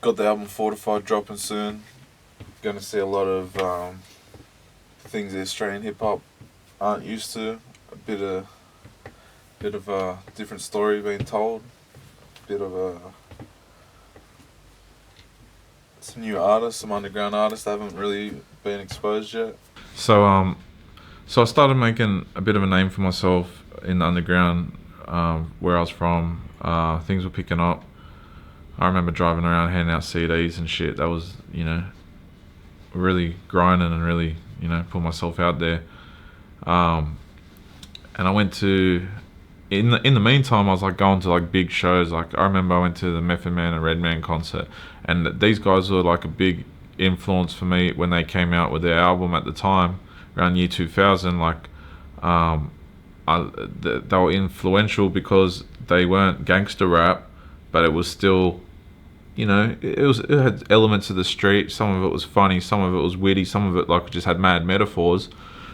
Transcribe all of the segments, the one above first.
got the album Fortified dropping soon. Going to see a lot of things the Australian hip hop aren't used to. A bit of a different story being told. Bit of some new artists, some underground artists that haven't really been exposed yet. So I started making a bit of a name for myself in the underground, where I was from. Things were picking up. I remember driving around handing out CDs and shit. That was, really grinding and really, put myself out there. And I went to, in the meantime, I was like going to like big shows. Like I remember I went to the Method Man and Redman concert, and these guys were like a big influence for me when they came out with their album at the time, around year 2000. Like, they were influential because they weren't gangster rap, but it was still, it had elements of the street. Some of it was funny, some of it was witty, some of it like just had mad metaphors.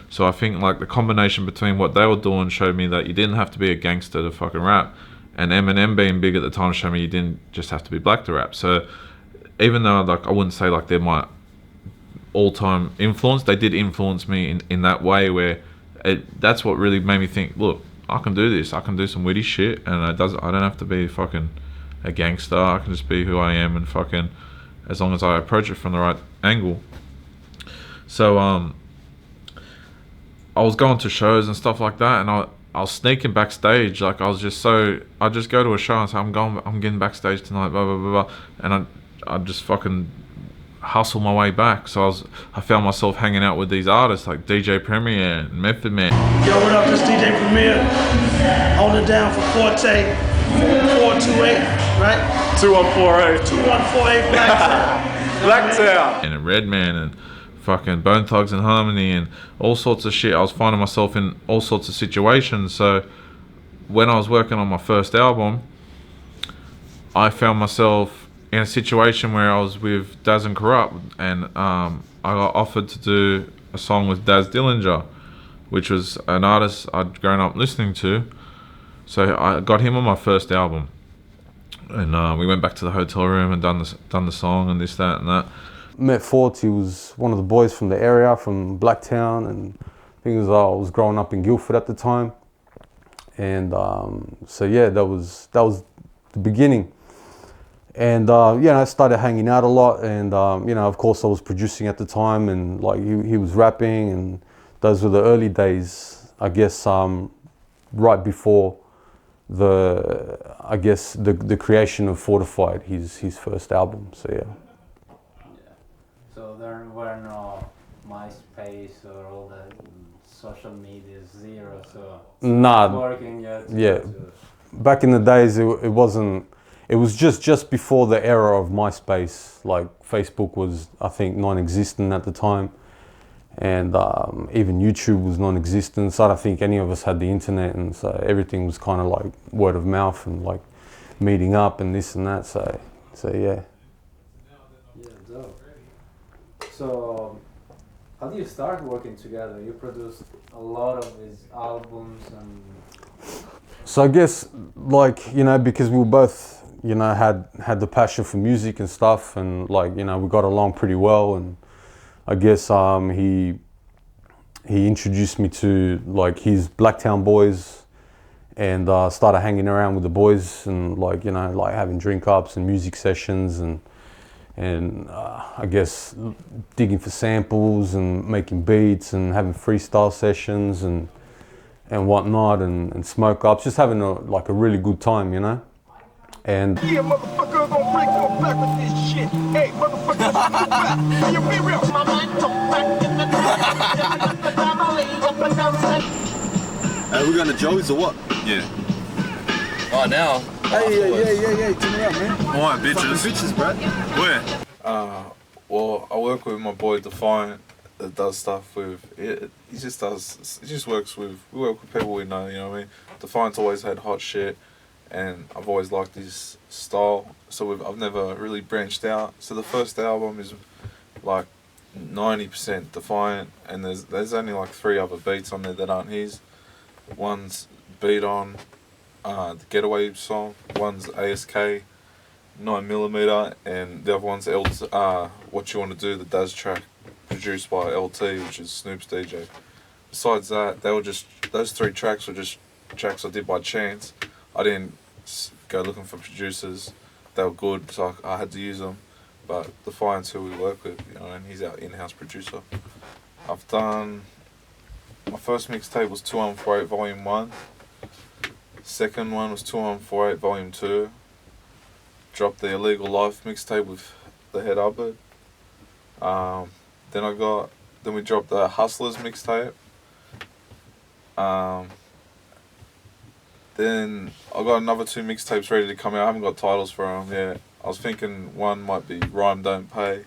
So I think like the combination between what they were doing showed me that you didn't have to be a gangster to fucking rap, and Eminem being big at the time showed me you didn't just have to be black to rap. So even though like I wouldn't say like they're my all-time influence, they did influence me in that way where that's what really made me think, look, I can do this. I can do some witty shit, and I don't have to be fucking a gangster. I can just be who I am, and fucking, as long as I approach it from the right angle. So I was going to shows and stuff like that, and I was sneaking backstage. Like I just go to a show and say, I'm getting backstage tonight, blah blah blah, blah. And I just fucking hustle my way back. So I found myself hanging out with these artists like DJ Premier and Method Man. Yo, what up? This DJ Premier, holding it down for Fortay, 428, right? 2148. 2148 Blacktown. Blacktown. And Redman and fucking Bone Thugs and Harmony and all sorts of shit. I was finding myself in all sorts of situations. So when I was working on my first album, I found myself in a situation where I was with Daz and Corrupt, and I got offered to do a song with Daz Dillinger, which was an artist I'd grown up listening to. So I got him on my first album, and we went back to the hotel room and done the song and this, that, and that. Met Fort. He was one of the boys from the area, from Blacktown, and I think I was growing up in Guildford at the time, and so yeah, that was the beginning. And I started hanging out a lot, and of course I was producing at the time, and like he was rapping, and those were the early days, I guess, right before the creation of Fortified, his first album. So yeah. So there were no MySpace or all that social media, zero. So Nah. working yet. Yeah. Back in the days, it wasn't. It was just before the era of MySpace. Like Facebook was, I think, non-existent at the time, and even YouTube was non-existent. So I don't think any of us had the internet, and so everything was kind of like word of mouth and like meeting up and this and that. So yeah. Yeah, dope. So how do you start working together? You produced a lot of his albums and. So I guess because we were both. Had the passion for music and stuff, and we got along pretty well, and I guess he introduced me to like his Blacktown boys, and started hanging around with the boys, and having drink ups and music sessions, and I guess digging for samples and making beats and having freestyle sessions and whatnot, and smoke ups, just having a really good time, And yeah, motherfucker, gonna break your back with this shit. Hey, motherfucker, you be real. My mind come back in the Are we going to Joey's or what? Yeah. Oh, now? Hey, turn around, man. Alright, bitches. Bitches, bro. Where? Well, I work with my boy Defiant that does stuff with it. He just works with. We work with people we know. You know what I mean? Defiant's always had hot shit. And I've always liked his style, so I've never really branched out. So the first album is like 90% Defiant, and there's only like 3 other beats on there that aren't his. One's beat on the Getaway song, one's ASK, 9mm, and the other one's What You Want to Do, the Daz track, produced by LT, which is Snoop's DJ. Besides that, those 3 tracks were just tracks I did by chance. I didn't go looking for producers. They were good, so I had to use them. But Defiant's who we work with, you know, and he's our in-house producer. I've done, my first mixtape was 2148 Volume 1. Second one was 2148 Volume 2. Dropped the Illegal Life mixtape with the Head Hubbard. Then we dropped the Hustlers mixtape. Then I got another 2 mixtapes ready to come out. I haven't got titles for them yet. I was thinking one might be Rhyme Don't Pay,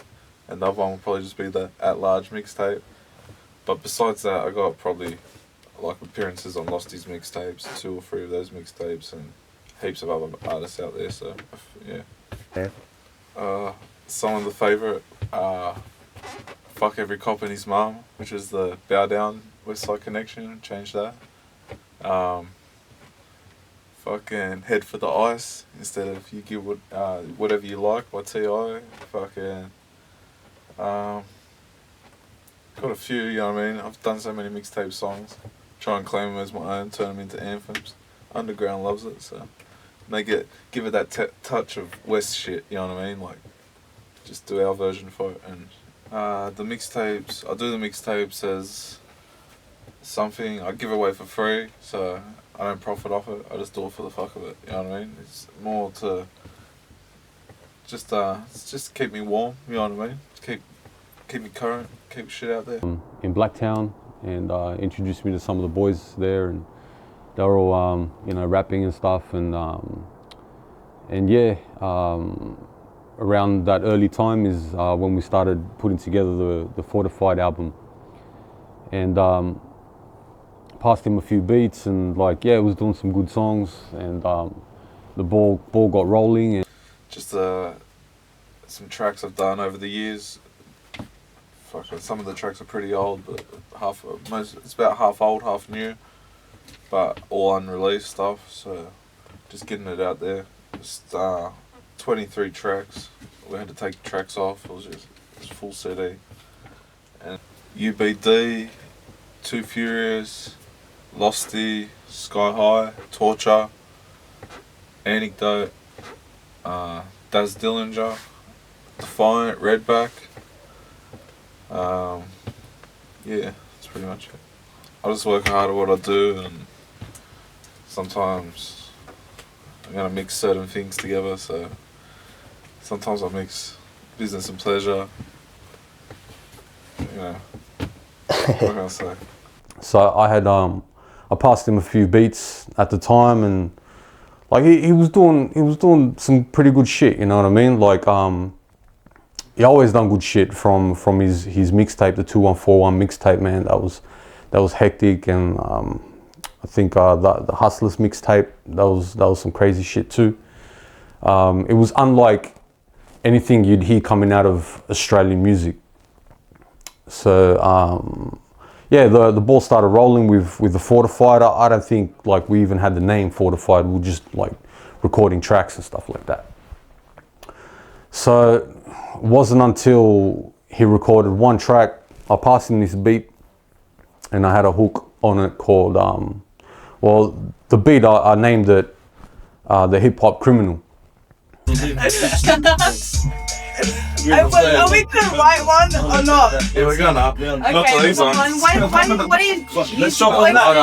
and the other one will probably just be the At Large mixtape. But besides that, I got probably like appearances on Losty's mixtapes, 2 or 3 of those mixtapes, and heaps of other artists out there. So yeah. Some of the favourite, Fuck Every Cop and His Mum, which is the Bow Down West Side Connection. Changed that. Fucking Head for the Ice instead of You Give Whatever You Like by T.I. Fucking got a few, you know what I mean? I've done so many mixtape songs. Try and claim them as my own, turn them into anthems. Underground loves it, so give it that touch of West shit, you know what I mean? Like, just do our version for it. And the mixtapes, I do the mixtapes as something I give away for free, so I don't profit off it. I just do it for the fuck of it. You know what I mean? It's more to just keep me warm. You know what I mean? Keep me current. Keep shit out there. In Blacktown, and introduced me to some of the boys there, and they were all rapping and stuff, and yeah. Around that early time is when we started putting together the Fortified album, and passed him a few beats, and it was doing some good songs, and the ball got rolling. And just some tracks I've done over the years. Some of the tracks are pretty old, but it's about half old, half new, but all unreleased stuff. So just getting it out there. Just 23 tracks. We had to take tracks off. It was full CD. And UBD, Too Furious, Losty, Sky High, Torture, Anecdote, Daz Dillinger, Defiant, Redback. Yeah, that's pretty much it. I just work hard at what I do, and sometimes I'm gonna mix certain things together. So sometimes I mix business and pleasure. You know, what can I say? so I had I passed him a few beats at the time, and he was doing some pretty good shit. You know what I mean? He always done good shit from his mixtape, the 2141 mixtape, man. That was hectic, and I think the Hustlers mixtape, that was some crazy shit too. It was unlike anything you'd hear coming out of Australian music. So yeah, the ball started rolling with the Fortified. I don't think we even had the name Fortified. We were just recording tracks and stuff like that. So it wasn't until he recorded one track, I passed him this beat, and I had a hook on it called, the beat I named it the Hip Hop Criminal. Are we gonna write one or not? Yeah, we're gonna. Okay, Not for these ones. what do you? Let's jump on that.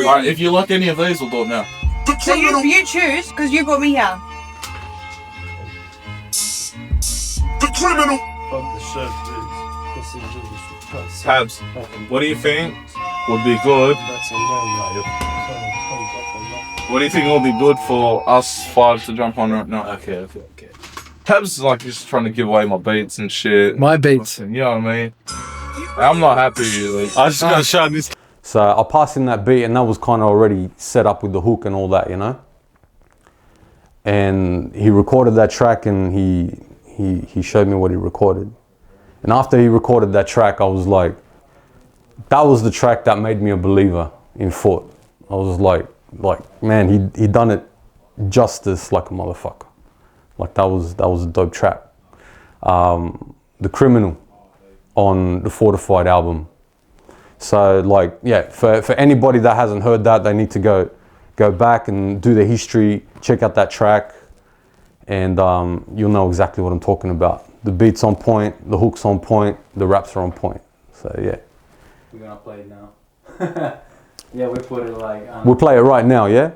Right, If you like any of these, we'll do it now. So you choose, because you brought me here. The criminal. Tabs, what do you think would be good? What do you think would be good for us 5 to jump on right now? Okay. Tabs is just trying to give away my beats and shit. My beats. You know what I mean? I'm not happy. I just gotta show this. So I passed him that beat, and that was kind of already set up with the hook and all that, you know. And he recorded that track, and he showed me what he recorded. And after he recorded that track, I was like, that was the track that made me a believer in Fort. I was like, man, he done it justice like a motherfucker. Like that was a dope track. The Criminal on the Fortified album. So like, yeah, for anybody that hasn't heard that, they need to go back and do the history, check out that track, and you'll know exactly what I'm talking about. The beat's on point, the hook's on point, the raps are on point. So yeah. We're gonna play it now. Yeah, we put it like on. We'll play it right now, yeah?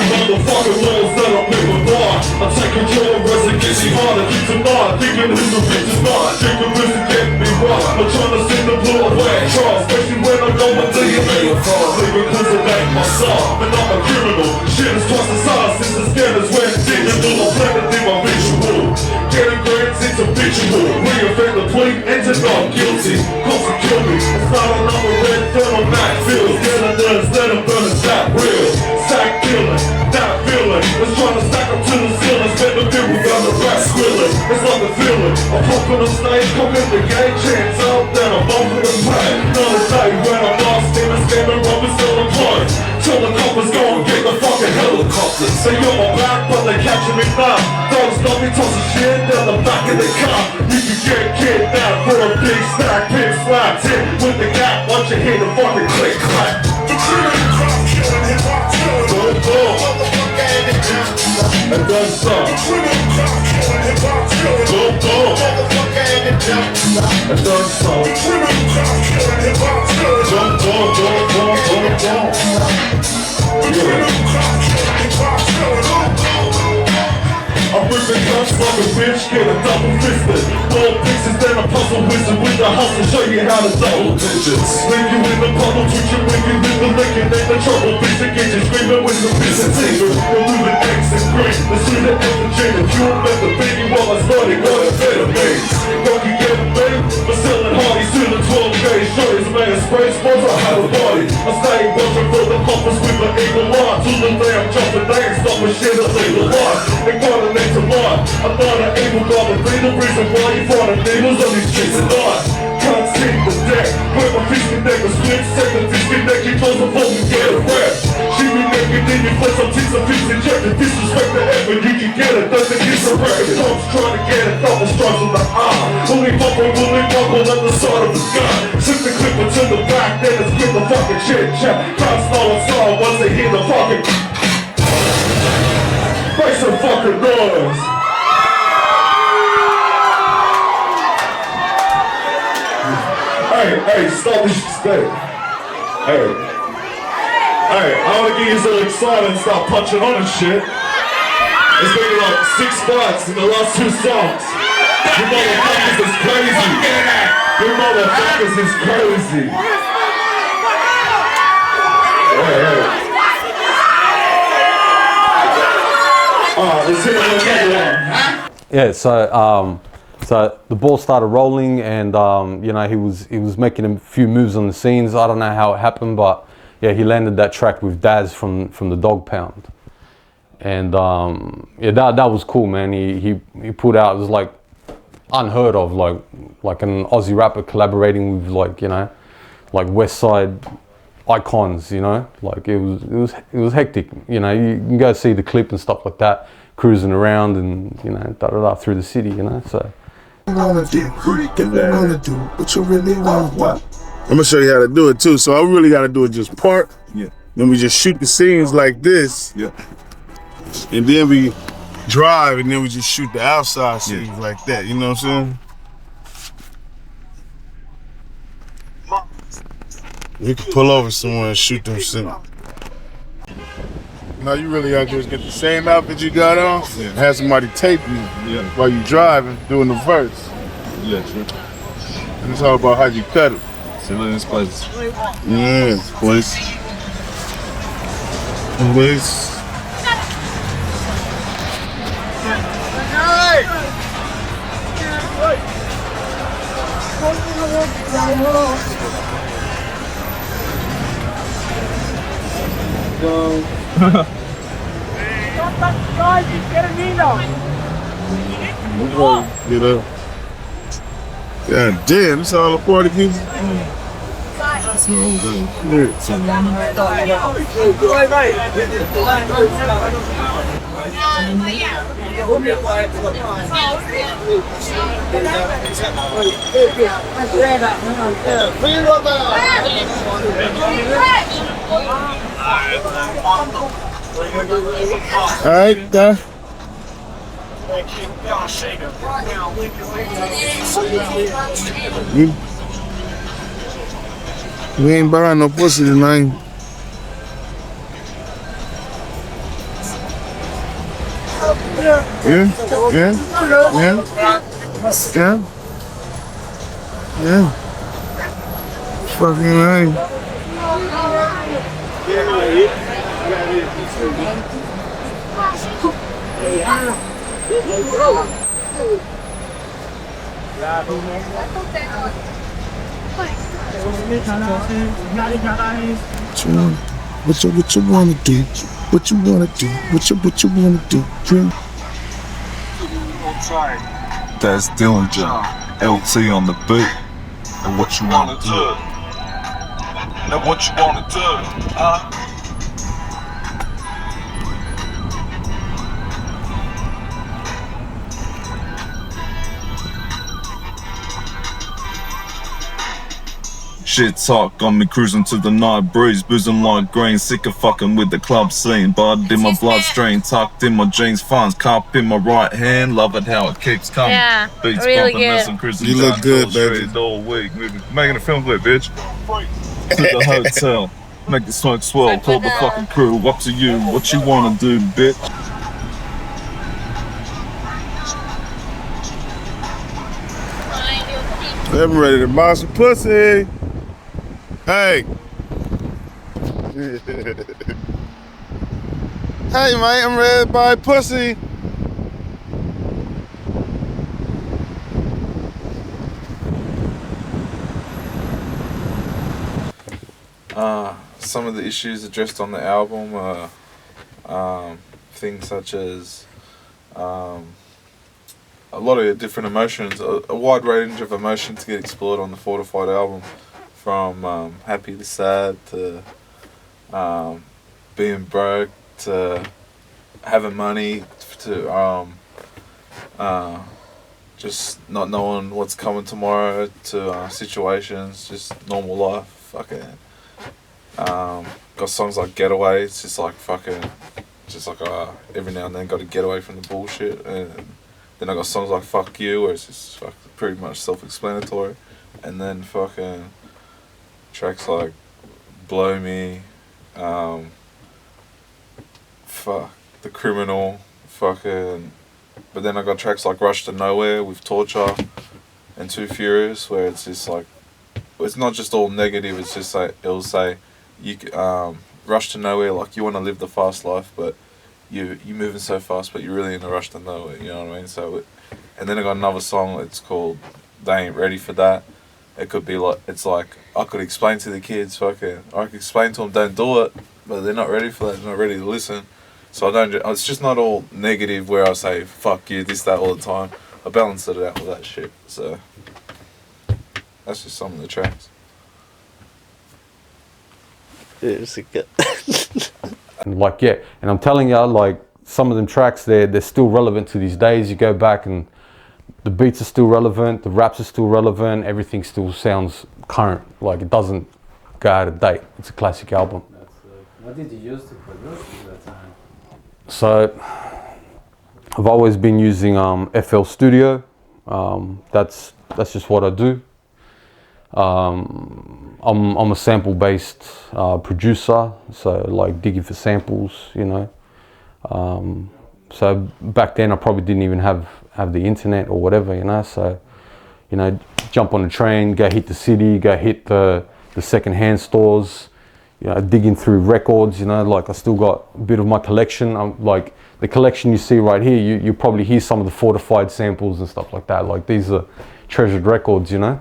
Motherfucking laws that I'm living by. I take control of us and get me harder. Keep tonight, thinking who's the bitch is mine. Think the risk of getting me right. I'm trying to send the blue away. Try, especially when I know my DNA of fraud. Living cause it ain't my side. And I'm a criminal. Shit is twice the size since the scanners went digital. I'm planning to my ritual. Getting grants, it's habitual. Reinvent the plea, enter not guilty. Cops to kill me. It's not another red film on Mac Fields. Get a nurse, let them burn, it's that real. Stack feeling, that feeling. It's trying to stack up to the ceiling. Spend the bill, we got the rap squilling. It's like a feeling. I'm up on the stage, come in the game, chance out, then I'm over the play. Another day when I'm lost in a standing rubber still employed. Till the coppers go and get the fucking helicopters. Say you're my back, but they catching me now. Don't stop me tossing shit down the back of the car. You can get kidnapped for a big stack, pin slapped in with the gap. Once you hear the fucking click clap. And then some. Boom, boom. And then some. Boom, boom, boom, boom, boom, boom. I'm ripping guns like a bitch, get a double fisted. Gold pieces, then a puzzle wizard with the hustle, show you how to double digits. Leave you in the puddle, twitching when you leave the licking, ain't the trouble, bitch, to get you screaming with the Byzantine. You're moving X and green, the sweet energy. If you remember baby while I started, what a amphetamines. Y'all can get a bait, but selling hardies to the 12 days. Shorties, man, spray sports, I have a party. I stay watching for the puppets with my eagle line. To the day I'm jumping, they ain't stopping shit, I leave the line. They calling to lie. I thought an evil God would be the reason why you fought the needles on these streets and not. Can't see the deck. Where my feet connect with split second. Disconnect your toes before we get a rap. She be naked in your flesh. I'm teaching some piece injected. Disrespect the effort. You can get it. Doesn't get a record. Dogs trying to get it. Double strikes on the eye. Willy bubble at the side of the gun. Slip the clipper to the back. Then it's get the fucking shit chat. Crowd stall once they hear the fucking. Make some fucking noise! Hey, stop this shit. Hey, I wanna get you so excited and start punching on and shit. It's been like 6 fights in the last 2 songs. You motherfuckers is crazy. You motherfuckers is crazy. Hey. Let's hit another one. Yeah, so the ball started rolling, and you know, he was making a few moves on the scenes. I don't know how it happened, but yeah, he landed that track with Daz from the Dog Pound, and yeah, that was cool, man. He put out, it was like unheard of, like an Aussie rapper collaborating with, like, you know, like West Side icons, you know, like it was hectic. You know, you can go see the clip and stuff like that, cruising around and, you know, through the city, you know. So I'm gonna do what you really want. What? I'm gonna show you how to do it too. So I really gotta do it just part. Yeah. Then we just shoot the scenes like this. Yeah. And then we drive, and then we just shoot the outside scenes like that. You know what I'm saying? You can pull over somewhere and shoot them scenes. Now you really gotta do is get the same outfit you got on, and have somebody tape you while you driving, doing the verse. Yeah, sure. And it's all about how you cut it. Similar in this place. Yeah, place. Place. Get up. God damn, this all a party music? Alright, we ain't buying no pussy tonight. Yeah. Fucking right. What you wanna do? What you wanna do? What you wanna do? That's Dillinger, LT on the beat. And what you wanna do? Now what you wanna do? Shit talk got me cruising to the night breeze, boozing like green, sick of fucking with the club scene. Blood in my bloodstream, tucked in my jeans, funds, cup in my right hand. Love it how it keeps coming. Yeah, Beats really bumping, good. messing, cruising You look down good, George baby. Street all week, making a film clip, bitch. To the hotel, make the smoke swell, call the fucking crew. Up to you, what you wanna do, bitch? I'm ready to buy some pussy. Hey. Hey, mate, I'm ready to buy pussy. Some of the issues addressed on the album are things such as a lot of different emotions, a wide range of emotions get explored on the Fortified album, from happy to sad to being broke to having money to just not knowing what's coming tomorrow to situations, just normal life. Fucking got songs like Getaway. It's just like fucking, just like every now and then got to get away from the bullshit. And then I got songs like Fuck You, where it's just pretty much self-explanatory. And then fucking tracks like Blow Me, fuck The Criminal, fucking. But then I got tracks like Rush to Nowhere with Torture and Too Furious, where it's just like, it's not just all negative. It's just like it'll say you rush to nowhere, like you want to live the fast life, but you're moving so fast, but you're really in a rush to nowhere. You know what I mean? So, and then I got another song. It's called They Ain't Ready for That. It could be like, it's like I could explain to the kids, fucking, I could explain to them don't do it, but they're not ready for that. They're not ready to listen. So I don't. It's just not all negative where I say fuck you, this, that all the time. I balance it out with that shit. So that's just some of the tracks. And like, yeah, and I'm telling you, like, some of them tracks, they're still relevant to these days. You go back and the beats are still relevant, the raps are still relevant, everything still sounds current. Like, it doesn't go out of date. It's a classic album. What did you use to produce at that time? So I've always been using FL Studio. That's just what I do. I'm a sample-based producer, so like digging for samples, you know. So back then I probably didn't even have the internet or whatever, you know. So, you know, jump on a train, go hit the city, go hit the second-hand stores, you know, digging through records, you know. Like, I still got a bit of my collection. Like the collection you see right here, you probably hear some of the Fortified samples and stuff like that. Like, these are treasured records, you know.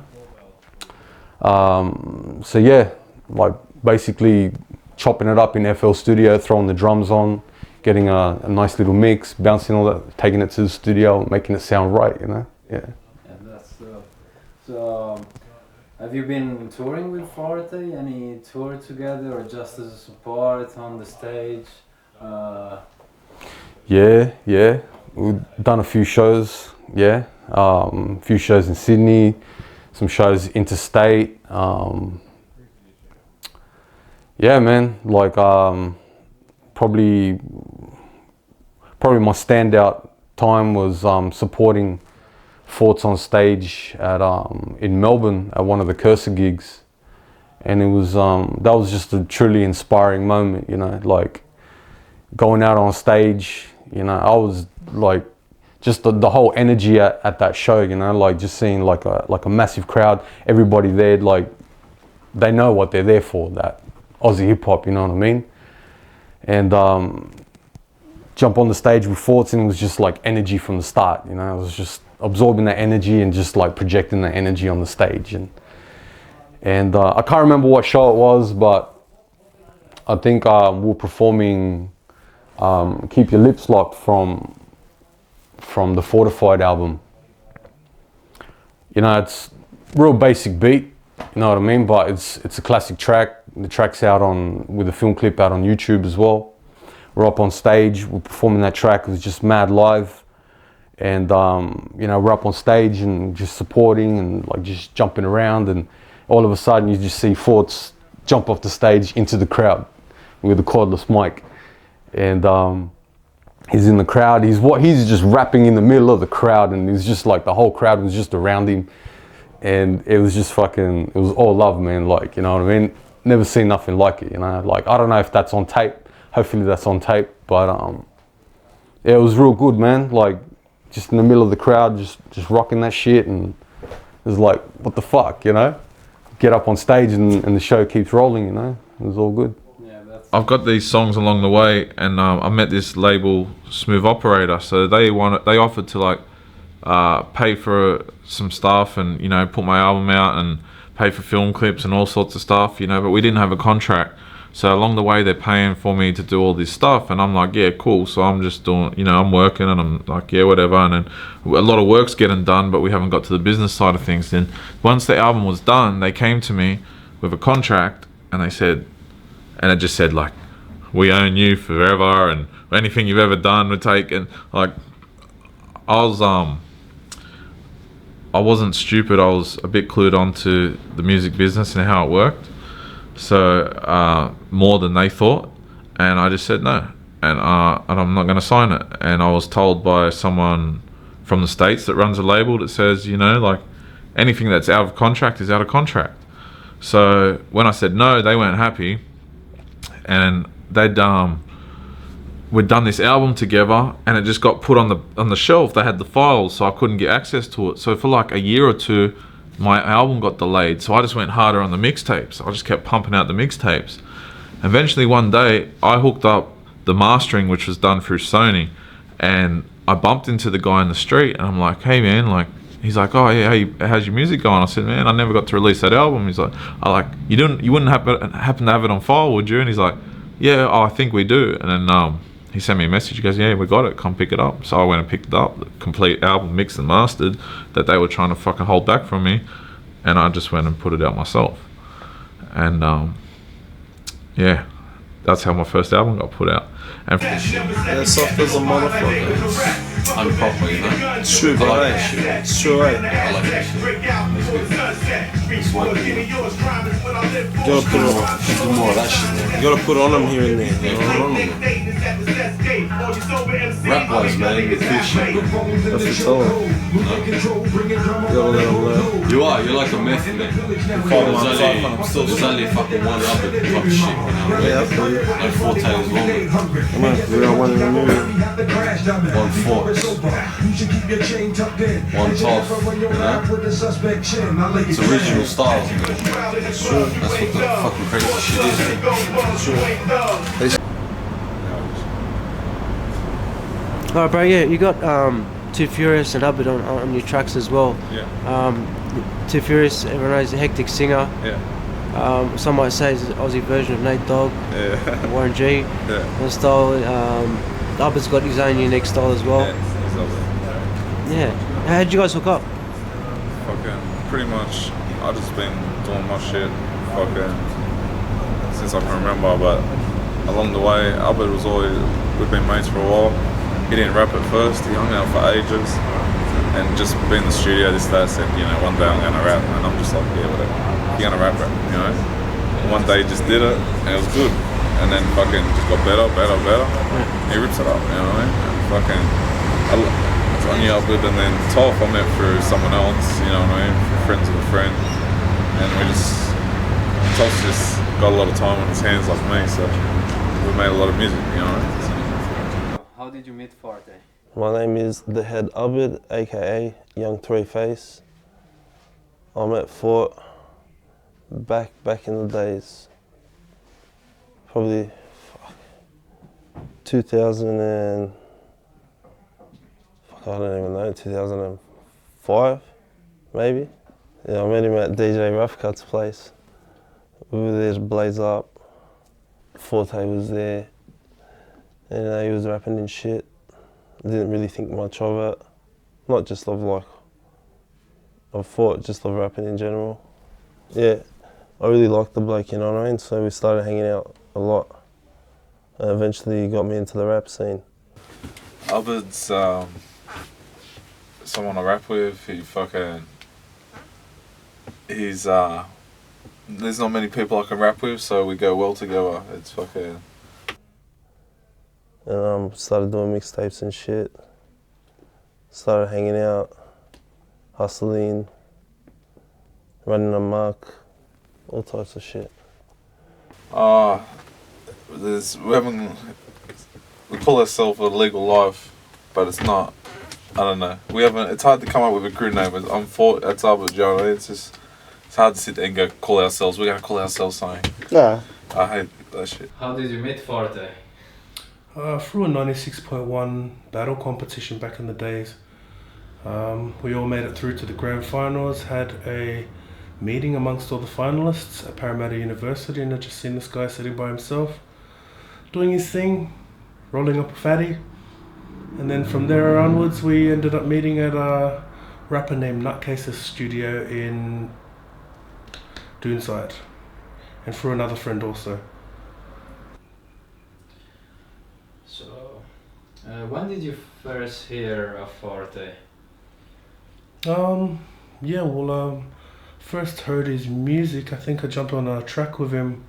So yeah, like basically chopping it up in FL Studio, throwing the drums on, getting a nice little mix, bouncing all that, taking it to the studio, making it sound right, you know? Yeah. And that's so. Have you been touring with Fortay? Any tour together, or just as a support on the stage? Yeah. We've done a few shows. Yeah, a few shows in Sydney, some shows interstate. Yeah, man. Like probably my standout time was supporting Forts on stage at in Melbourne at one of the Cursor gigs, and it was that was just a truly inspiring moment. You know, like going out on stage. You know, I was like just the whole energy at that show. You know, like just seeing like a massive crowd, everybody there, like they know what they're there for. That Aussie hip hop, you know what I mean? And jump on the stage with Forts, and it was just like energy from the start. You know, I was just absorbing that energy and just like projecting that energy on the stage. And I can't remember what show it was, but I think we were performing Keep Your Lips Locked from the Fortified album. You know, it's real basic beat, you know what I mean? But it's a classic track. The track's out with a film clip out on YouTube as well. We're up on stage, we're performing that track. It was just mad live. And you know, we're up on stage and just supporting and like just jumping around, and all of a sudden you just see Forts jump off the stage into the crowd with a cordless mic. And he's in the crowd, he's just rapping in the middle of the crowd, and he's just like, the whole crowd was just around him, and it was just fucking, it was all love, man. Like, you know what I mean? Never seen nothing like it, you know? Like, I don't know if that's on tape, hopefully that's on tape, but yeah, it was real good, man. Like, just in the middle of the crowd, just rocking that shit, and it was like, what the fuck, you know? Get up on stage and the show keeps rolling, you know? It was all good. I've got these songs along the way, and I met this label, Smooth Operator. So they offered to like pay for some stuff, and you know, put my album out and pay for film clips and all sorts of stuff, you know. But we didn't have a contract, so along the way they're paying for me to do all this stuff, and I'm like, yeah, cool. So I'm just doing, you know, I'm working, and I'm like, yeah, whatever. And then a lot of work's getting done, but we haven't got to the business side of things. Then once the album was done, they came to me with a contract, and they said. And it just said like, we own you forever, and anything you've ever done we take. And like, I wasn't stupid. I was a bit clued on to the music business and how it worked. So more than they thought, and I just said no, and I'm not going to sign it. And I was told by someone from the States that runs a label that says, you know, like anything that's out of contract is out of contract. So when I said no, they weren't happy. And we'd done this album together, and it just got put on the shelf. They had the files, so I couldn't get access to it. So for like a year or two, my album got delayed. So I just went harder on the mixtapes. I just kept pumping out the mixtapes. Eventually one day, I hooked up the mastering, which was done through Sony, and I bumped into the guy in the street, and I'm like, hey man, like, he's like, oh yeah, hey, how's your music going? I said, man, I never got to release that album. He's like, you wouldn't happen to have it on file, would you? And he's like, yeah, I think we do. And then he sent me a message. He goes, yeah, we got it. Come pick it up. So I went and picked it up, the complete album mixed and mastered that they were trying to fucking hold back from me, and I just went and put it out myself. And yeah, that's how my first album got put out. And Yeah, soft as a motherfucker. I'm proper, you know? It's true, bro. It's true, right? I like that shit. It's working. You gotta put it on. Do more of that shit, man. You gotta put on them here and there. Yeah, put it on them. Rap-wise, man, you're cool shit. That's for sure. You gotta let them learn. You're like a meth, man. There's only fucking one other type of shit, you know? Yeah, I feel you. Like Fortay as well, man. Come on, we don't want to move. One Force. One Tough, you know? It's original styles, man. That's what the fucking crazy shit is. Alright, bro, yeah, you got Too Furious and Hubbard on your tracks as well. Yeah. Too Furious, everyone knows, a hectic singer. Yeah. Some might say it's an Aussie version of Nate Dogg, Warren G. Yeah. And style. Ubber's got his own unique style as well. Yeah. How did you guys hook up? Fucking pretty much. I just been doing my shit fucking since I can remember, but along the way, Albert was always, we've been mates for a while. He didn't rap at first, he hung out for ages, and just being in the studio, this, that, said, you know, one day I'm gonna rap, and I'm just like, yeah, whatever. You're gonna rap, you know? One day he just did it, and it was good. And then fucking just got better. He rips it up, you know what I mean? And fucking, I knew Albert, and then Toph I met through someone else, you know what I mean? Friends of a friend. And we just, Toph's just got a lot of time on his hands like me, so we made a lot of music, you know what I mean? How did you meet Fortay? My name is the Head Abid, aka Young Three Face. I met Fort back in the days. Probably 2000 and I don't even know, 2005 maybe. Yeah, I met him at DJ Roughcut's place. We were there to blaze up. Fortay was there. And he was rapping and shit. I didn't really think much of it. Not just of Fort, just of rapping in general. Yeah, I really liked the bloke, you know what I mean? So we started hanging out a lot. And eventually he got me into the rap scene. Albert's someone I rap with. He's there's not many people I can rap with, so we go well together. It's fucking. And started doing mixtapes and shit. Started hanging out, hustling, running amok, all types of shit. We call ourselves a legal life, but it's not. I don't know. It's hard to come up with a good name. I'm Fort. That's Albert John. It's hard to sit there and go call ourselves. We're gonna call ourselves something. Yeah. I hate that shit. How did you meet Fortay? Through a 96.1 battle competition back in the days. We all made it through to the grand finals, had a meeting amongst all the finalists at Parramatta University, and I just seen this guy sitting by himself, doing his thing, rolling up a fatty. And then from there onwards, we ended up meeting at a rapper named Nutcase's studio in Doonside, and through another friend also. So, when did you first hear of Fortay? First heard his music. I think I jumped on a track with him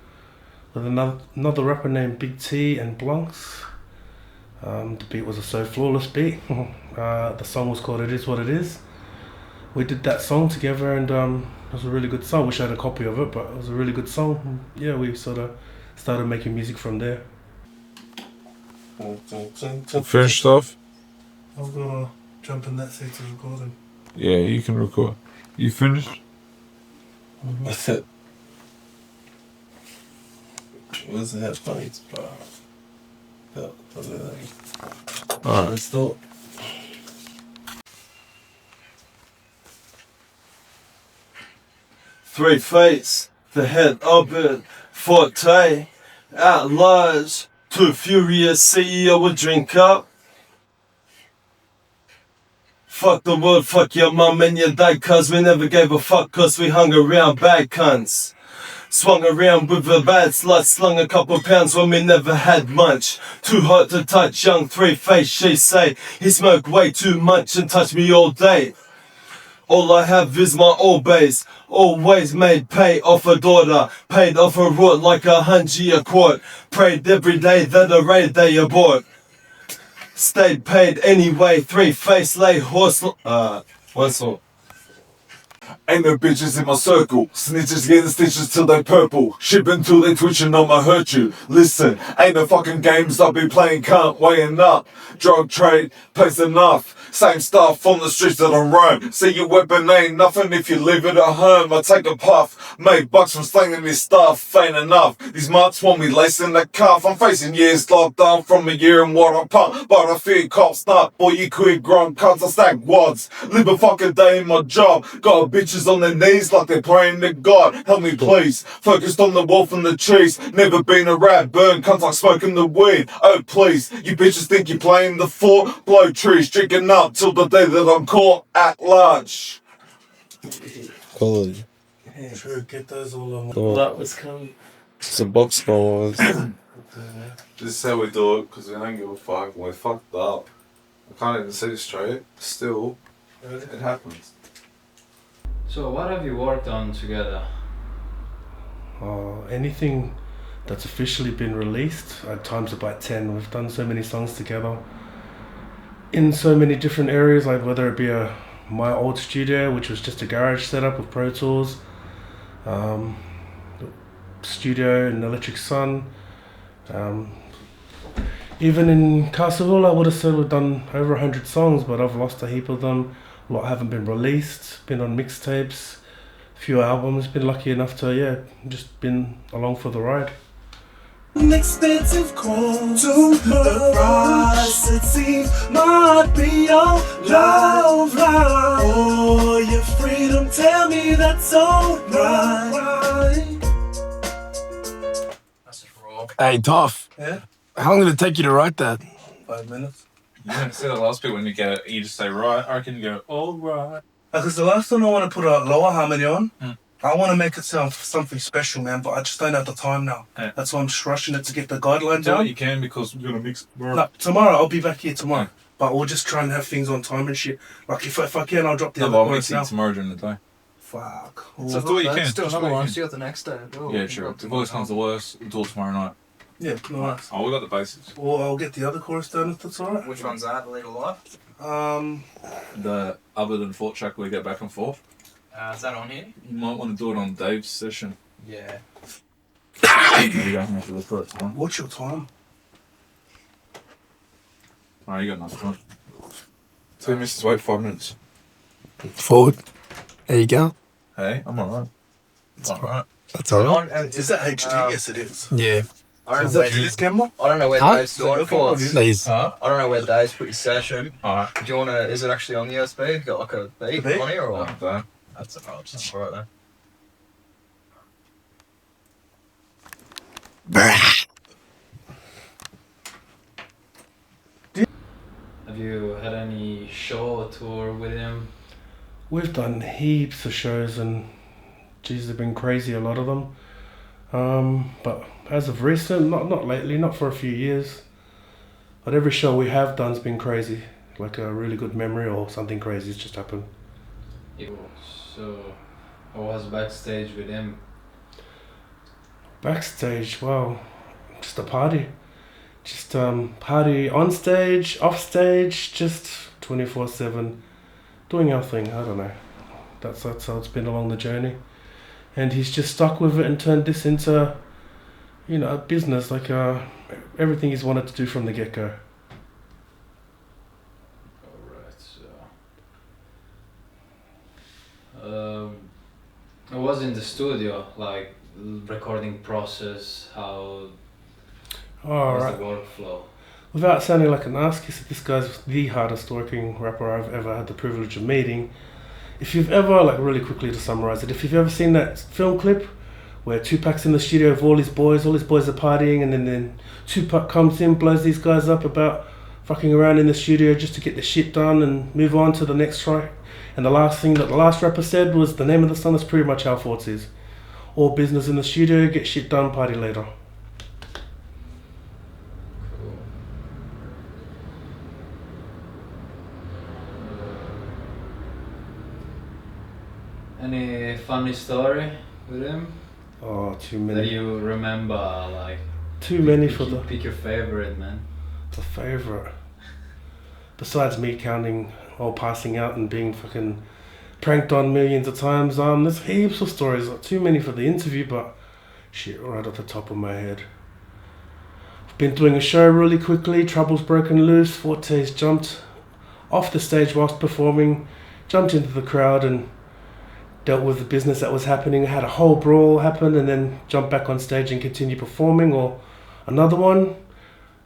with another rapper named Big T and Blunks. The beat was a So Flawless beat. The song was called It Is What It Is. We did that song together, and it was a really good song. Wish I had a copy of it, but it was a really good song. Yeah, we sort of started making music from there. Finished off? I've got to jump in that seat to record him. Yeah, you can record. You finished? That's it. Where's the headphones, bro? Alright. Let's start. Three Fates, the Head Abid, Fortay, at large, too furious CEO would drink up. Fuck the world, fuck your mum and your dad, cuz we never gave a fuck, cuz we hung around bad cunts. Swung around with a bad slut, slung a couple pounds when we never had much. Too hot to touch, young Three Face, she say. He smoked way too much and touched me all day. All I have is my old base, always made pay off a daughter, paid off a rot like 100 a quart. Prayed every day that a raid they abort. Stayed paid anyway, Three Face lay horse. Whistle. Ain't no bitches in my circle. Snitches getting stitches till they purple. Shipping till they twitching, I'ma hurt you. Listen, ain't no fucking games I'll be playing, can't weighing up. Drug trade, pays enough. Same stuff on the streets that I roam. See your weapon ain't nothing if you leave it at home. I take a puff, made bucks from slinging this stuff. Ain't enough. These marks want me lacing the cuff. I'm facing years locked down from a year and what I pump. But I fear cops not. Boy, you quit grown cunts, I stack wads. Live a fucking day in my job. Got a bitch bitches on their knees like they're praying to God. Help me please. Focused on the wolf and the trees. Never been a rat. Burn cunts like smoking the weed. Oh please. You bitches think you're playing the fort. Blow trees. Drinking up till the day that I'm caught at large. Quality. Yeah, true. Get those all on. That was coming. It's a box score. This is how we do it because we don't give a fuck. We're fucked up. I can't even see straight. Still, it happens. So what have you worked on together? Anything that's officially been released, at times about 10. We've done so many songs together in so many different areas, like whether it be my old studio, which was just a garage setup with Pro Tools, studio in Electric Sun. Even in Castle, I would have said we've done over 100 songs, but I've lost a heap of them. A lot haven't been released, been on mixtapes, a few albums, been lucky enough to, just been along for the ride. Expensive call to the price it seems might be your love line. Oh, your freedom, tell me that's alright. Hey, Toff. Yeah? How long did it take you to write that? 5 minutes. You didn't say the last bit when you get it. You just say right. I reckon you go all right. Because the last time I want to put a lower harmony on, I want to make it sound something special, man, but I just don't have the time now. Yeah. That's why I'm just rushing it to get the guidelines Do what down. you can because we're gonna mix tomorrow. No, tomorrow, I'll be back here tomorrow. But we'll just try and have things on time and shit. Like, if I can, I'll drop the No, other but I'll chorus mix it now. tomorrow during the day. Fuck. So do what you can. Still Just another what one. you So you got the next day. Yeah, sure. If always comes the worst, we'll do it tomorrow night. Yeah, nice. Oh, we got the basics. Or I'll get the other chorus done if that's alright. Which one's that? The Lead Alive? The other than Fort track we get back and forth. Is that on here? You might want to do it on Dave's session. Yeah. You don't have to look for it. What's your time? Alright, you got enough time. 2 minutes to wait 5 minutes. Forward. There you go. Hey, I'm alright. It's alright. That's alright. Is that HD? Yes, it is. Yeah. I don't Is know that where, this camera? I don't know where Huh? Dave's doing it for. Please. I don't know where Dave's put his session. Alright. Do you want to, is it actually on the USB? Got like a beat The beat? on here or what? Okay. That's alright, that's alright then. Have you had any show or tour with him? We've done heaps of shows and, geez, they've been crazy, a lot of them. But as of recent, not lately, not for a few years. But every show we have done's been crazy. Like a really good memory or something crazy's just happened. So, I was backstage with him. Backstage, wow, just a party. Just party on stage, off stage, just 24/7, doing our thing. I don't know. That's how it's been along the journey, and he's just stuck with it and turned this into, a business. Like everything he's wanted to do from the get-go. Alright, so. I was in the studio, like recording process, how All was right. the workflow? Without sounding like an ass kisser, this guy's the hardest working rapper I've ever had the privilege of meeting. If you've ever, like really quickly to summarize it, if you've ever seen that film clip where Tupac's in the studio with all his boys are partying, and then Tupac comes in, blows these guys up about fucking around in the studio just to get the shit done and move on to the next track. And the last thing that the last rapper said was the name of the song. That's pretty much how Forts is. All business in the studio, get shit done, party later. Any funny story with him Oh, too that many. you remember? Like Too many for the pick your favorite, man. favorite. Besides me counting or passing out and being fucking pranked on millions of times, there's heaps of stories. Too many for the interview, but shit, right off the top of my head. I've been doing a show really quickly. Trouble's broken loose. Fortay's jumped off the stage whilst performing, jumped into the crowd and dealt with the business that was happening. Had a whole brawl happen and then jumped back on stage and continued performing. Or another one,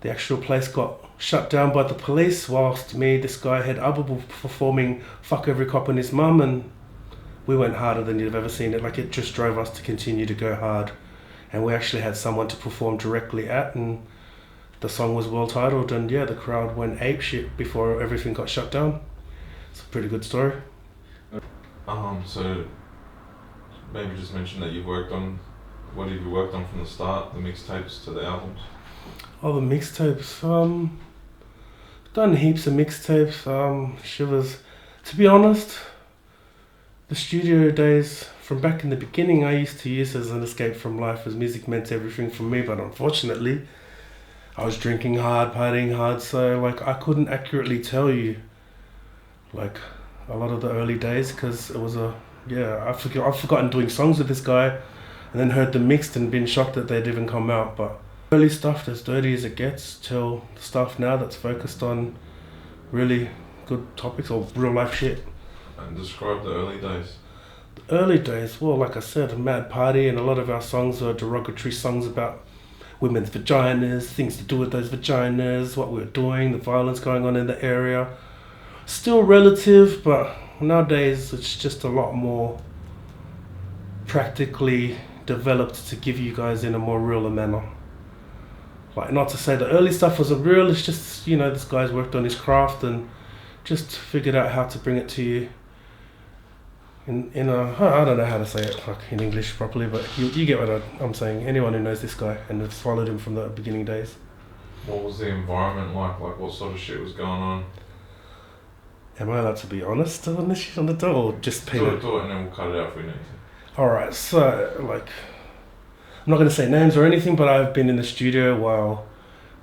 the actual place got shut down by the police whilst me, this guy, had Abu performing Fuck Every Cop and His Mum, and we went harder than you've ever seen it. Like, it just drove us to continue to go hard. And we actually had someone to perform directly at, and the song was well titled, and yeah, the crowd went apeshit before everything got shut down. It's a pretty good story. So maybe just mention that you've worked on, what have you worked on from the start, the mixtapes to the albums? Oh, the mixtapes. Done heaps of mixtapes. Shivers. To be honest, the studio days from back in the beginning, I used to use as an escape from life, as music meant everything for me. But unfortunately, I was drinking hard, partying hard, so like I couldn't accurately tell you like a lot of the early days, because it was I've forgotten doing songs with this guy, and then heard them mixed and been shocked that they'd even come out. But early stuff, as dirty as it gets, till the stuff now that's focused on really good topics or real life shit. And describe the early days. The early days, well, like I said, a mad party, and a lot of our songs are derogatory songs about women's vaginas, things to do with those vaginas, what we were doing, the violence going on in the area. Still relative, but nowadays it's just a lot more practically developed to give you guys in a more real manner. Like, not to say the early stuff wasn't real, it's just, you know, this guy's worked on his craft and just figured out how to bring it to you in a, I don't know how to say it like in English properly, but you get what I'm saying. Anyone who knows this guy and has followed him from the beginning days. What was the environment like? Like, what sort of shit was going on? Am I allowed to be honest on this shit on the door, or just paint it? Do it and then we'll cut it out if we need to. Alright, so, like, I'm not going to say names or anything, but I've been in the studio while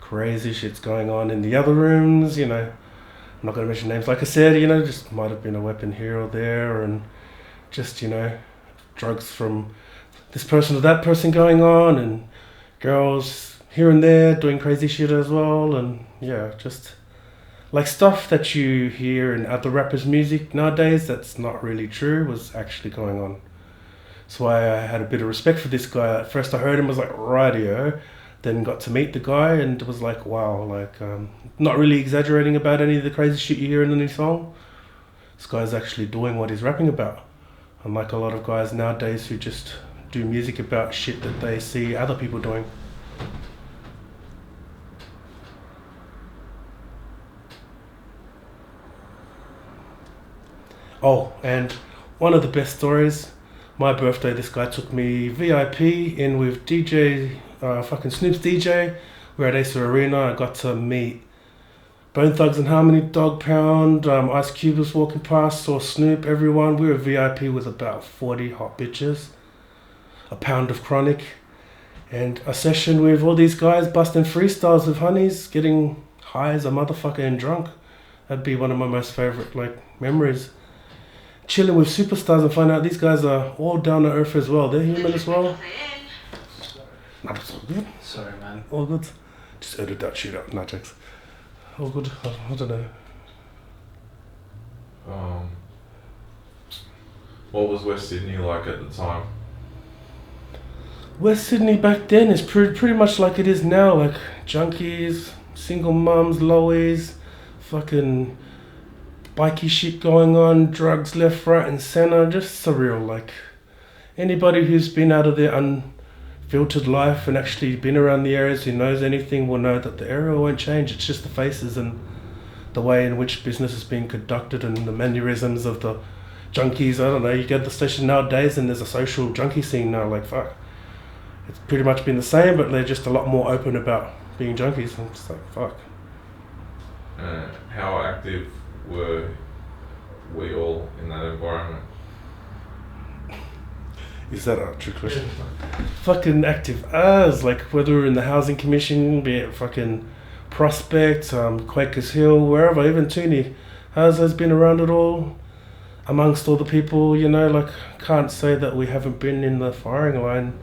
crazy shit's going on in the other rooms, you know. I'm not going to mention names. Like I said, you know, just might have been a weapon here or there, and just, you know, drugs from this person to that person going on, and girls here and there doing crazy shit as well, and yeah, just like stuff that you hear in other rappers' music nowadays that's not really true was actually going on. That's why I had a bit of respect for this guy. At first I heard him, was like, radio, then got to meet the guy and was like, wow, like, not really exaggerating about any of the crazy shit you hear in any song. This guy's actually doing what he's rapping about. Unlike a lot of guys nowadays who just do music about shit that they see other people doing. Oh, and one of the best stories, my birthday, this guy took me VIP in with DJ, fucking Snoop's DJ. We were at Acer Arena. I got to meet Bone Thugs and Harmony, Dog Pound, Ice Cube was walking past, saw Snoop, everyone. We were VIP with about 40 hot bitches, a pound of chronic, and a session with all these guys busting freestyles with honeys, getting high as a motherfucker and drunk. That'd be one of my most favorite like memories. Chilling with superstars and find out these guys are all down to earth as well. They're human as well. Nah, it's all good. Sorry, man. All good. Just edit that shit out. Nah, jokes. All good. I don't know. What was West Sydney like at the time? West Sydney back then is pretty much like it is now. Like junkies, single mums, lowies, fucking bikey shit going on, drugs left, right and center, just surreal. Like anybody who's been out of their unfiltered life and actually been around the areas, who knows anything, will know that the area won't change. It's just the faces and the way in which business is being conducted and the mannerisms of the junkies. I don't know, you go to the station nowadays and there's a social junkie scene now, like fuck. It's pretty much been the same, but they're just a lot more open about being junkies. I'm just like, fuck. How active were we all in that environment? Is that a true question? Fucking active as, like whether we're in the Housing Commission, be it fucking Prospect, Quakers Hill, wherever, even Tooney, has been around it all. Amongst all the people, you know, like can't say that we haven't been in the firing line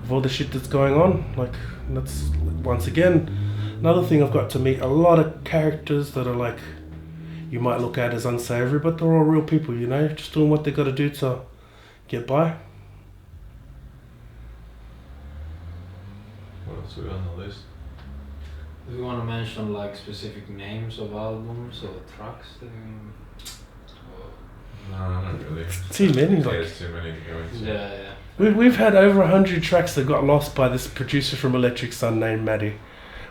of all the shit that's going on. Like that's, once again, another thing. I've got to meet a lot of characters that are like, you might look at as unsavory, but they're all real people, you know, just doing what they got to do to get by. What else are we on the list? Do you want to mention like specific names of albums or tracks? No, not really. Too many. Yeah, Like, it's too many to go into. Yeah. we've had over 100 tracks that got lost by this producer from Electric Sun named Maddie.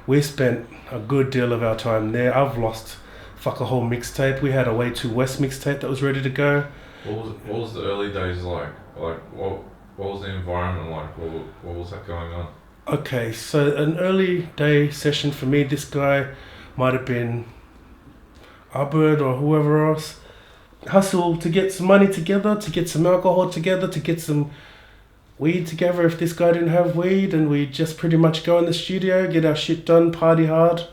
We spent a good deal of our time there. I've lost fuck a whole mixtape. We had a Way Too West mixtape that was ready to go. What was the early days like? Like what was the environment like? What was that going on? Okay, so an early day session for me, this guy might have been Albert or whoever else. Hustle to get some money together, to get some alcohol together, to get some weed together if this guy didn't have weed, and we just pretty much go in the studio, get our shit done, party hard.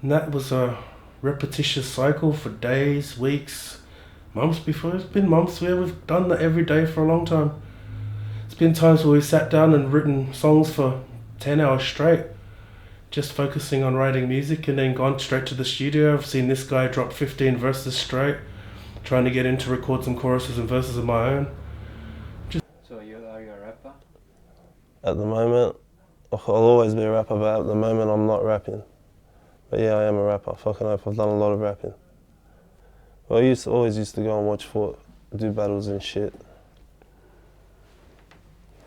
And that was a repetitious cycle for days, weeks, months before. It's been months where we've done that every day for a long time. It's been times where we've sat down and written songs for 10 hours straight, just focusing on writing music, and then gone straight to the studio. I've seen this guy drop 15 verses straight, trying to get in to record some choruses and verses of my own. So are you a rapper? At the moment, I'll always be a rapper, but at the moment I'm not rapping. But yeah, I am a rapper. Fucking hope I've done a lot of rapping. Well, I always used to go and watch Fort, do battles and shit.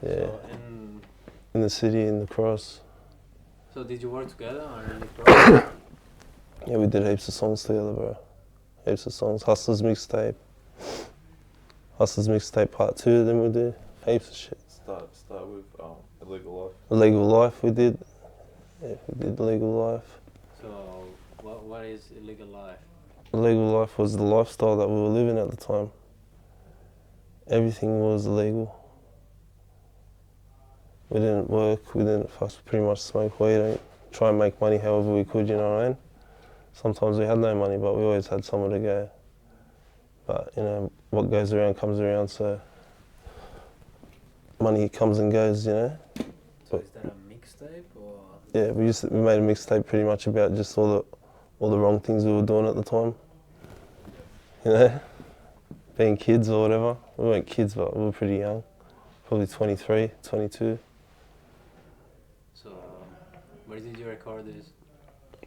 Yeah. So in the city, in the cross. So did you work together or in the cross? Yeah, we did heaps of songs together, bro. Heaps of songs. Hustlers Mixtape. Hustlers Mixtape Part 2, then we do. Heaps of shit. Start with Illegal Life. Illegal Life we did. Yeah, we did Illegal Life. So what is illegal life? Illegal life was the lifestyle that we were living at the time. Everything was illegal. We didn't work, we didn't pretty much smoke weed, try and make money however we could, you know what I mean? Sometimes we had no money, but we always had somewhere to go. But, you know, what goes around comes around, so money comes and goes, you know? So is that a mixtape or? Yeah, we made a mixtape pretty much about just all the wrong things we were doing at the time. You know? Being kids or whatever. We weren't kids, but we were pretty young. Probably 23, 22. So where did you record this?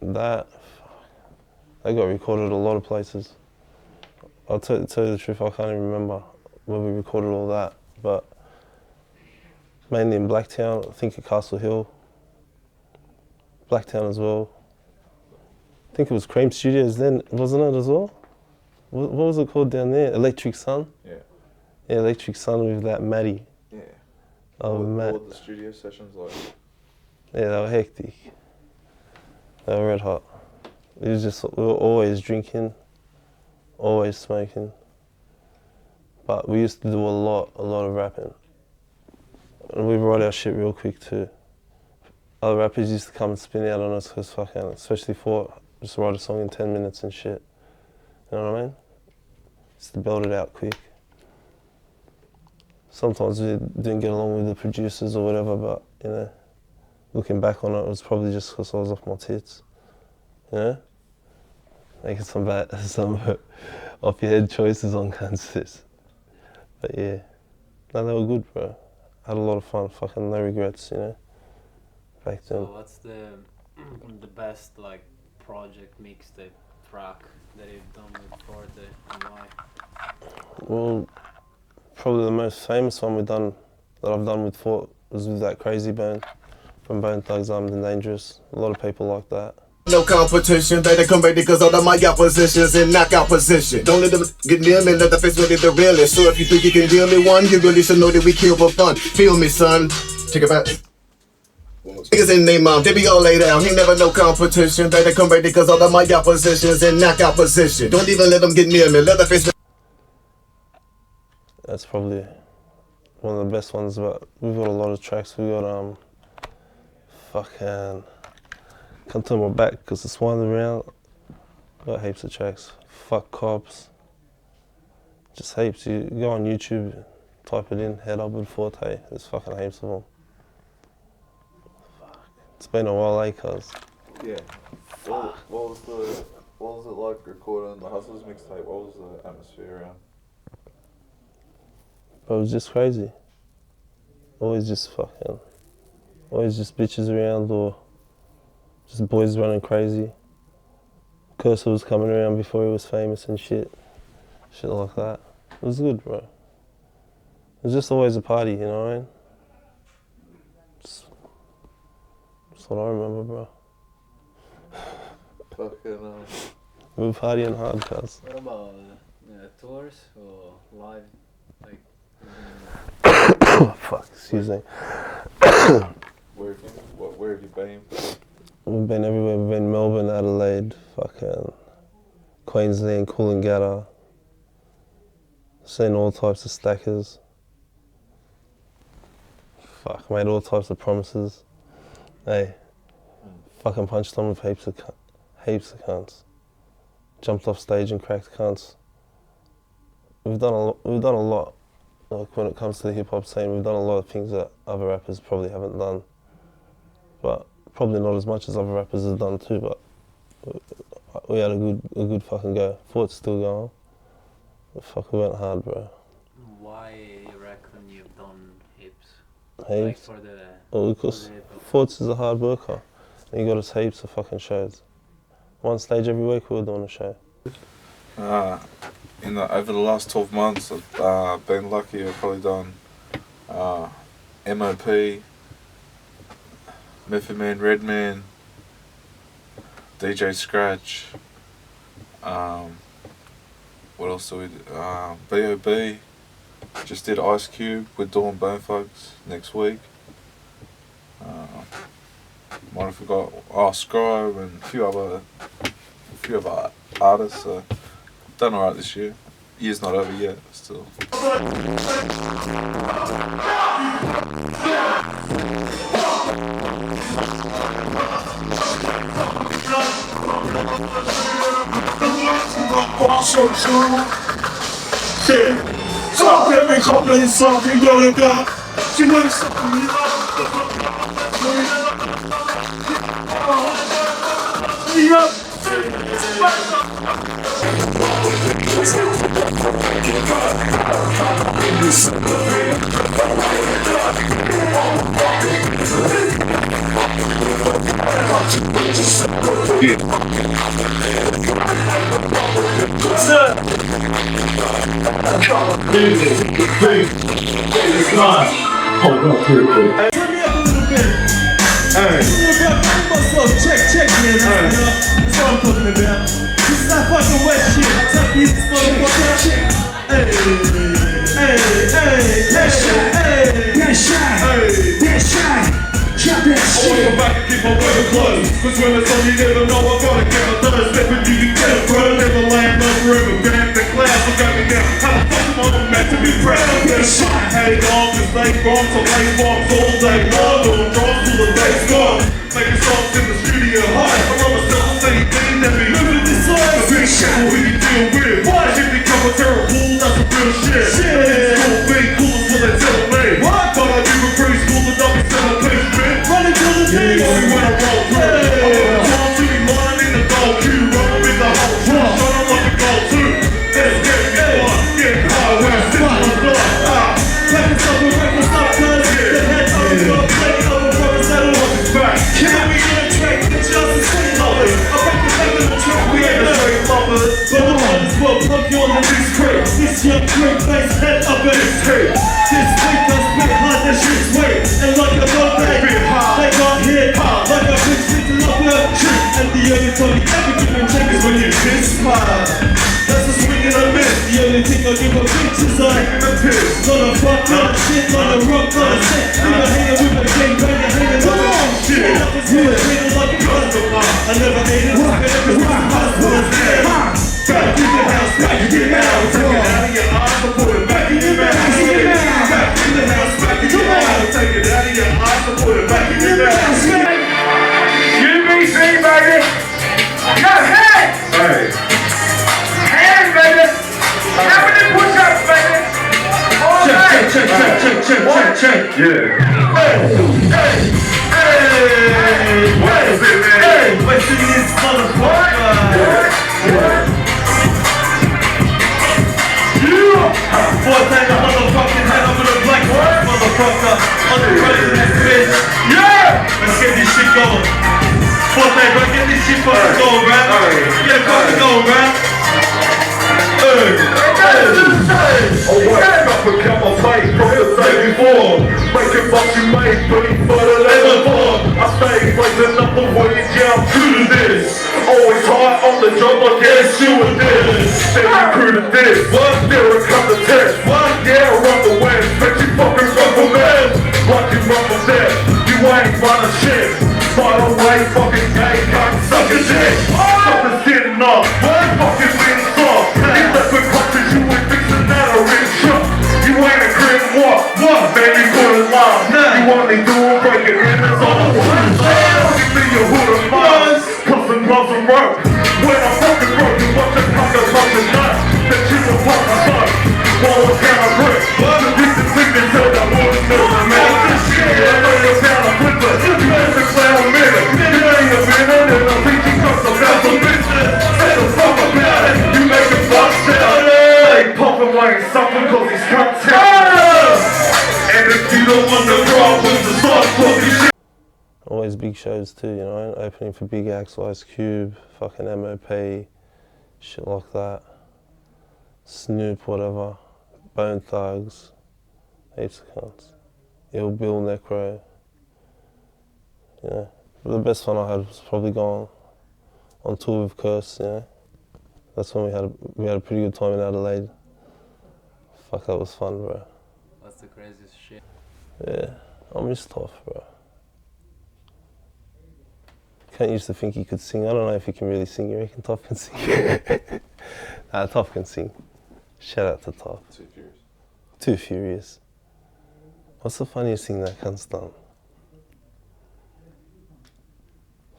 They got recorded a lot of places. I'll tell you the truth, I can't even remember where we recorded all that, but mainly in Blacktown, I think at Castle Hill. Blacktown as well. I think it was Cream Studios then, wasn't it as well? What was it called down there? Electric Sun? Yeah. Yeah, Electric Sun with that Matty. Yeah. Oh, Matt. What were the studio sessions like? Yeah, they were hectic. They were red hot. We were always drinking, always smoking. But we used to do a lot of rapping. And we write our shit real quick too. Other rappers used to come and spin out on us because fucking, especially just write a song in 10 minutes and shit. You know what I mean? Just to build it out quick. Sometimes we didn't get along with the producers or whatever, but, you know, looking back on it, it was probably just because I was off my tits. You know? Making some off your head choices on cunts. But yeah. No, they were good, bro. Had a lot of fun, fucking no regrets, you know? Back then. So what's the best like project mixtape track that you've done with Fortay and why? Well, probably the most famous one that I've done with Fort was with that Crazy Bone from Bone Thugs Armed and Dangerous. A lot of people like that. No competition, they come ready cause all of my oppositions in knockout position. Don't let them get near me, let the face ready to realist. So if you think you can deal me one, you really should know that we kill for fun. Feel me, son. Take it back. Niggas in their mom, they be all laid down. He never no competition, they come ready cause all of my oppositions in knockout position. Don't even let them get near me, let the face. That's probably one of the best ones, but we've got a lot of tracks. We got fucking Can't Turn My Back because it's winding around. Got heaps of tracks. Fuck Cops. Just heaps. You go on YouTube, type it in, Head Up with Fortay. There's fucking heaps of them. Fuck. It's been a while, cuz. Yeah. What was it like recording the Hustlers mixtape? What was the atmosphere around? But it was just crazy. Always just bitches around or just boys running crazy. Cursor was coming around before he was famous and shit. shit like that. It was good, bro. It was just always a party, you know what I mean? That's what I remember, bro. Fucking We were partying hard, cuz. What about tours or live? Like, Fuck, excuse me. Where have you been? We've been everywhere. We've been Melbourne, Adelaide, fucking Queensland, Coolangatta. Seen all types of stackers. Fuck, made all types of promises. Hey, fucking punched on with heaps of cunts. Jumped off stage and cracked cunts. We've done a lot. Like when it comes to the hip hop scene, we've done a lot of things that other rappers probably haven't done. But probably not as much as other rappers have done too. But we had a good fucking go. Fort's still going. But fuck, we went hard, bro. why you reckon you've done heaps? Heaps? Like for the... Well, because Forts is a hard worker. And he got us heaps of fucking shows. One stage every week we were doing a show. Over the last 12 months, I've been lucky. I've probably done MOP, Method Man, Redman, DJ Scratch. What else do we do? B.O.B. Just did Ice Cube. We're doing Bone Folks next week. Might have forgot Scribe and a few other artists. So done alright this year. Year's not over yet, still. Stop every compliment, something you're got. You know something. Hold on, turn me up a little bit. Hey. Check, man. That's what I'm talking about. This is that fucking wet shit. Tap these motherfuckers. Hey. That's right. Drop that shit. I wanna go back and keep my weather closed. Cause when it's on, you never know I'm gonna get my third step and you can get it, bro. Never land no forever. Back the class, look at me now. How the fuck am I meant to be proud? Hey, dog, just lay bombs, so lay bombs all day long. Doing draws till the day's gone. Making songs in the studio hard. I love myself, say things that be living this life. A big shit, what we can deal with. What? Shit become a terrible, that's some real shit. Cool, big, cool is what they tell me. What? Thought I'd be with preschool, the dog is still a place, man. Running to the thing. Only when I roll through. Talk to me, line in the gold queue. Run up in the whole truck. Shut up like a gold too. Let's get me fun. Get high when I'm sitting on the block. Records up and records up, cuz. The head over, play over, rubber settle on his back. Can we get a track with just a straight lovers? I break the back of the track, we ain't a straight lovers. But the others will pump you on the loose crate. This young great face, head up in his tape. This week I spit hard, that shit's weight. And like a low bag, they got hit like a bitch sitting up a tree. And the only time you ever give and take is when you piss hard. That's a swing and a miss. The only thing I give a bitch is taking a piss. Not a fuck, not a shit, not a rock, not a set. Nigga hanging with a gang banger, hanging with a shit. And up his head, treated like a customer. I never hated rock, I never was a husband. Back in the house, back in the house. Take it out of your eyes, I put it back in your mouth. Back in the house, back in your mouth. Take it out of your eyes, I put it back in your mouth. UBC, baby. Go ahead. Hey. Hands, baby. How many push-ups, baby? All night. Check. Yeah. Hey. What is it, man? Hey. What's in this motherfucker? Fortay, the motherfucking head over the black motherfucker. On the president's bitch. Yeah! Let's get this shit going. Fortay, bro, get this shit fucking going, man. Get it fucking going, man. the job, I guess you were this. Then you recruited this. What? There a couple of tests. What? Yeah, run the west. Bet you fucking run for men. Like you run for death. You ain't running shit. By the way, fucking gay cunt, suck a dick. Something's getting off. What? Fucking being soft. You left with punches, you ain't fixing that or in shot. You ain't a grim what? What? Man, you couldn't lie. You only do it breaking in the zone. Give me your hood of mine. Cussing gloves and rope. When I'm fucking broke, you watch it pop the fucking nut. That you will pop the sun. Wall down a brick. The decent sickness till that woman's never man. Yeah, I know you're down a flipper. You better declare a minute. You ain't a minute, and I'll teach you cuss about some business. Say the fuck about it. You make a fuck sound. They poppin' like something cause he's content. And if you don't want the problems, to start talking shit. Always big shows too, you know, opening for big acts, Ice Cube, fucking MOP, shit like that. Snoop, whatever, Bone Thugs, heaps of cunts. Ill Bill, Necro. You know, but the best fun I had was probably going on tour with Curse, you know. That's when we had a pretty good time in Adelaide. Fuck, that was fun, bro. What's the craziest shit? Yeah, I miss Tough, bro. Kent used to think he could sing. I don't know if he can really sing. You reckon Tough can sing? Nah, Tough can sing. Shout out to Tough. Too Furious. Too Furious. What's the funniest thing that cunt's done?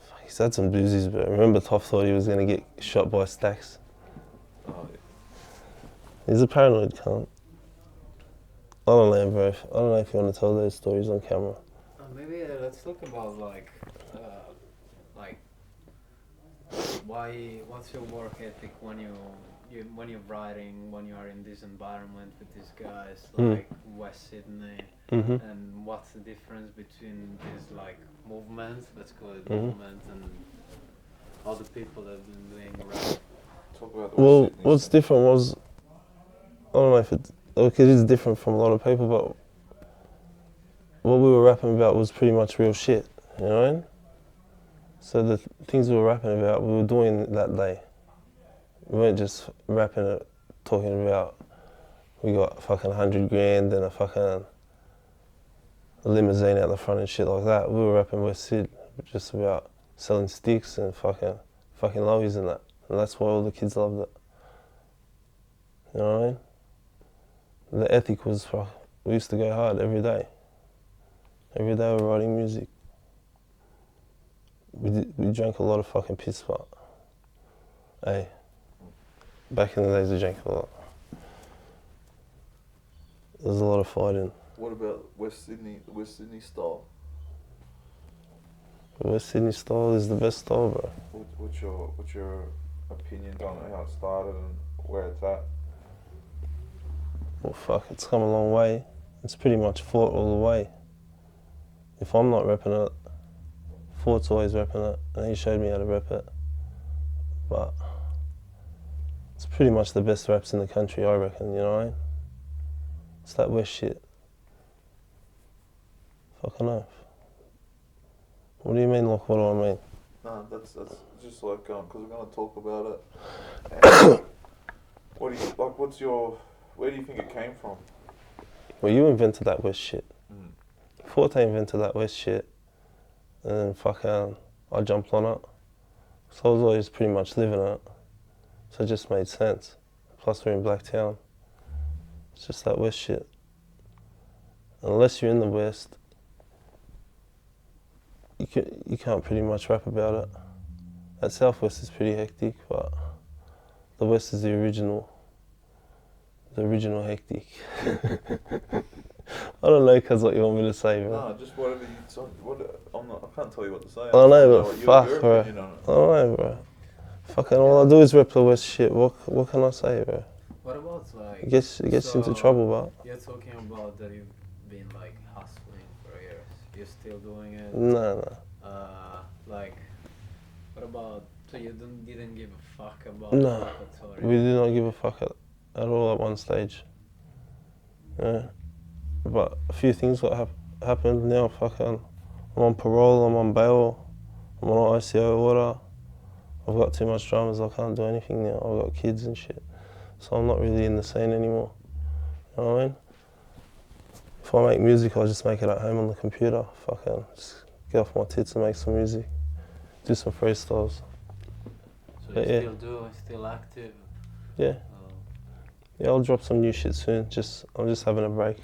Fuck, he's had some doozies, but remember Tough thought he was gonna get shot by Stacks? Oh, yeah. He's a paranoid cunt. I don't know, bro. I don't know if you want to tell those stories on camera. Maybe let's talk about like what's your work ethic when when you're writing, when you are in this environment with these guys like West Sydney, and what's the difference between these like movements, let's call it movements, and all the people that have been doing rap? Talk about the Well, West Sydney what's stuff. different was, I don't know if it is different from a lot of people, but what we were rapping about was pretty much real shit, you know what I mean? So the things we were rapping about, we were doing that day. We weren't just rapping it, talking about we got fucking 100 grand and a fucking limousine out the front and shit like that. We were rapping West Syd, just about selling sticks and fucking lowies and that. And that's why all the kids loved it. You know what I mean? The ethic was, we used to go hard every day. Every day we were writing music. We drank a lot of fucking piss, but hey, back in the days we drank a lot. There was a lot of fighting. What about West Sydney style? The West Sydney style is the best style, bro. What's your opinion on how it started and where it's at? Well, fuck, it's come a long way. It's pretty much fought all the way. If I'm not repping it, Fort's always repping it, and he showed me how to rep it. But it's pretty much the best raps in the country, I reckon, you know what I mean? It's that West shit. Fucking oath. What do you mean, like, what do I mean? No, that's just like, because we're going to talk about it. What do you, like, where do you think it came from? Well, you invented that West shit. Fortay invented that West shit, and then fucking I jumped on it. So I was always pretty much living it. So it just made sense. Plus we're in Blacktown. It's just that West shit. Unless you're in the West, you can't pretty much rap about it. That Southwest is pretty hectic, but the West is the original hectic. I don't know, cuz what you want me to say, bro. No, just whatever you talk. I can't tell you what to say. I don't know, but fuck, your bro. I opinion on it. don't know, bro. Fucking all I do is rep the West shit. What can I say, bro? What about like? It gets into trouble, but You're talking about that you've been like hustling for years. You're still doing it. no. Like, what about? So you didn't give a fuck about No, repertoire? we did not give a fuck at all at one stage. Yeah. But a few things got happened now. Fucking, I'm on parole. I'm on bail. I'm on ICO order. I've got too much dramas, I can't do anything now. I've got kids and shit. So I'm not really in the scene anymore. You know what I mean? If I make music, I'll just make it at home on the computer. Fucking just get off my tits and make some music. Do some freestyles. So But you yeah. still do, still active? Yeah. Yeah, I'll drop some new shit soon. I'm just having a break.